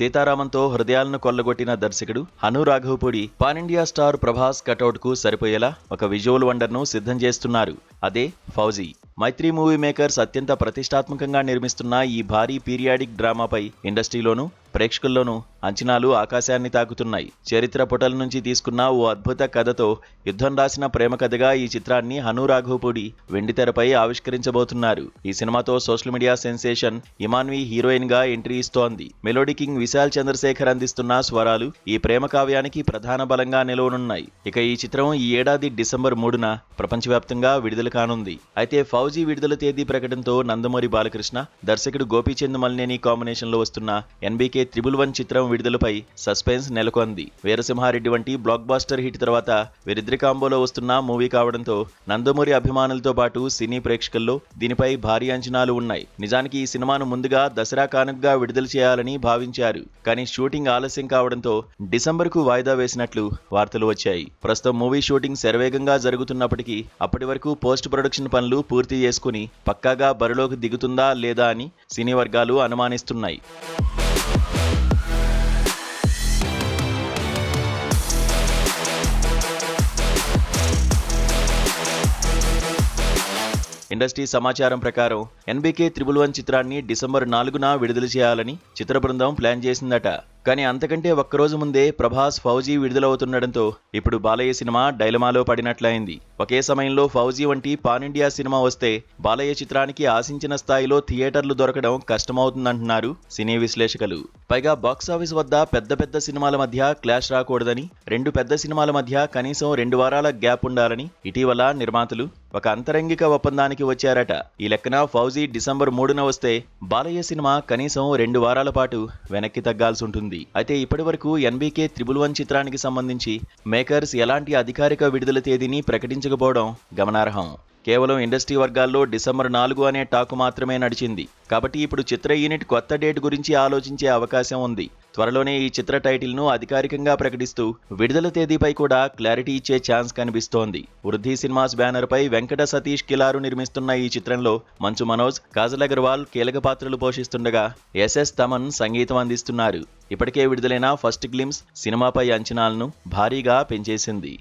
సీతారామంతో హృదయాలను కొల్లగొట్టిన దర్శకుడు Hanu Raghavapudi pan India star Prabhas cutout కు సరిపోయేలా ఒక విజువల్ వండర్ ను సిద్ధం చేస్తున్నారు. అదే ఫౌజీ. మైత్రి మూవీ మేకర్స్ అత్యంత ప్రతిష్టాత్మకంగా నిర్మిస్తున్న ఈ భారీ పీరియాడిక్ డ్రామాపై ఇండస్ట్రీలోనూ ప్రేక్షకుల్లోనూ అంచనాలు ఆకాశాన్ని తాకుతున్నాయి. చరిత్ర పుటల నుంచి తీసుకున్న ఓ అద్భుత కథతో యుద్ధం రాసిన ప్రేమ కథగా ఈ చిత్రాన్ని హను రాఘవపూడి వెండితెరపై ఆవిష్కరించబోతున్నారు. ఈ సినిమాతో social media sensation Imanvi heroine గా ఎంట్రీ ఇస్తోంది. మెలోడీ కింగ్ విశాల్ చంద్రశేఖర్ అందిస్తున్న స్వరాలు ఈ ప్రేమ కావ్యానికి ప్రధాన బలంగా నిలవనున్నాయి. ఇక ఈ చిత్రం ఈ ఏడాది డిసెంబర్ 3న ప్రపంచవ్యాప్తంగా విడుదల కానుంది. అయితే ఫౌజీ విడుదల తేదీ ప్రకటనతో నందమూరి బాలకృష్ణ, దర్శకుడు గోపీచంద్ మల్నేని కాంబినేషన్ లో వస్తున్న NBK 111 చిత్రం విడుదలపై సస్పెన్స్ నెలకొంది. వీరసింహారెడ్డి వంటి బ్లాక్ బాస్టర్ హిట్ తర్వాత వీరిద్దరి కాంబోలో వస్తున్న మూవీ కావడంతో నందమూరి అభిమానులతో పాటు సినీ ప్రేక్షకుల్లో దీనిపై భారీ అంచనాలు ఉన్నాయి. నిజానికి ఈ సినిమాను ముందుగా దసరా కానుకగా విడుదల చేయాలని భావించారు. కానీ షూటింగ్ ఆలస్యం కావడంతో డిసెంబర్కు వాయిదా వేసినట్లు వార్తలు వచ్చాయి. ప్రస్తుతం మూవీ షూటింగ్ శరవేగంగా జరుగుతున్నప్పటికీ అప్పటి వరకు పోస్ట్ ప్రొడక్షన్ పనులు పూర్తి చేసుకుని పక్కాగా బరిలోకి దిగుతుందా లేదా అని సినీ వర్గాలు అనుమానిస్తున్నాయి. ఇండస్ట్రీ సమాచారం ప్రకారం NBK 111 చిత్రాన్ని డిసెంబర్ 4న విడుదల చేయాలని చిత్ర బృందం ప్లాన్ చేసిందట. కానీ అంతకంటే ఒక్కరోజు ముందే ప్రభాస్ ఫౌజీ విడుదలవుతుండటంతో ఇప్పుడు బాలయ్య సినిమా డైలమాలో పడినట్లయింది. ఒకే సమయంలో ఫౌజీ వంటి పాన్ ఇండియా సినిమా వస్తే బాలయ్య చిత్రానికి ఆశించిన స్థాయిలో థియేటర్లు దొరకడం కష్టమవుతుందంటున్నారు సినీ విశ్లేషకులు. పైగా బాక్సాఫీస్ వద్ద పెద్ద సినిమాల మధ్య క్లాష్ రాకూడదని, రెండు పెద్ద సినిమాల మధ్య కనీసం 2 వారాల గ్యాప్ ఉండాలని ఇటీవల నిర్మాతలు ఒక అంతరంగిక ఒప్పందానికి వచ్చారట. ఈ లెక్కన ఫౌజీ డిసెంబర్ 3న వస్తే బాలయ్య సినిమా కనీసం 2 వారాల పాటు వెనక్కి తగ్గాల్సి ఉంటుంది. అయితే ఇప్పటి వరకు NBK 111 చిత్రానికి సంబంధించి మేకర్స్ ఎలాంటి అధికారిక విడుదల తేదీని ప్రకటించకపోవడం గమనార్హం. కేవలం ఇండస్ట్రీ వర్గాల్లో డిసెంబర్ 4 అనే టాకు మాత్రమే నడిచింది. కాబట్టి ఇప్పుడు చిత్ర యూనిట్ కొత్త డేట్ గురించి ఆలోచించే అవకాశం ఉంది. త్వరలోనే ఈ చిత్ర టైటిల్ ను అధికారికంగా ప్రకటిస్తూ విడుదల తేదీపై కూడా క్లారిటీ ఇచ్చే ఛాన్స్ కనిపిస్తోంది. వృద్ధి సినిమాస్ బ్యానర్ పై వెంకట సతీష్ కిలారు నిర్మిస్తున్న ఈ చిత్రంలో మంచు మనోజ్, కాజల్ అగర్వాల్ కీలక పాత్రలు పోషిస్తుండగా SS తమన్ సంగీతం అందిస్తున్నారు. ఇప్పటికే విడుదలైన ఫస్ట్ గ్లిమ్స్ సినిమాపై అంచనాలను భారీగా పెంచేసింది.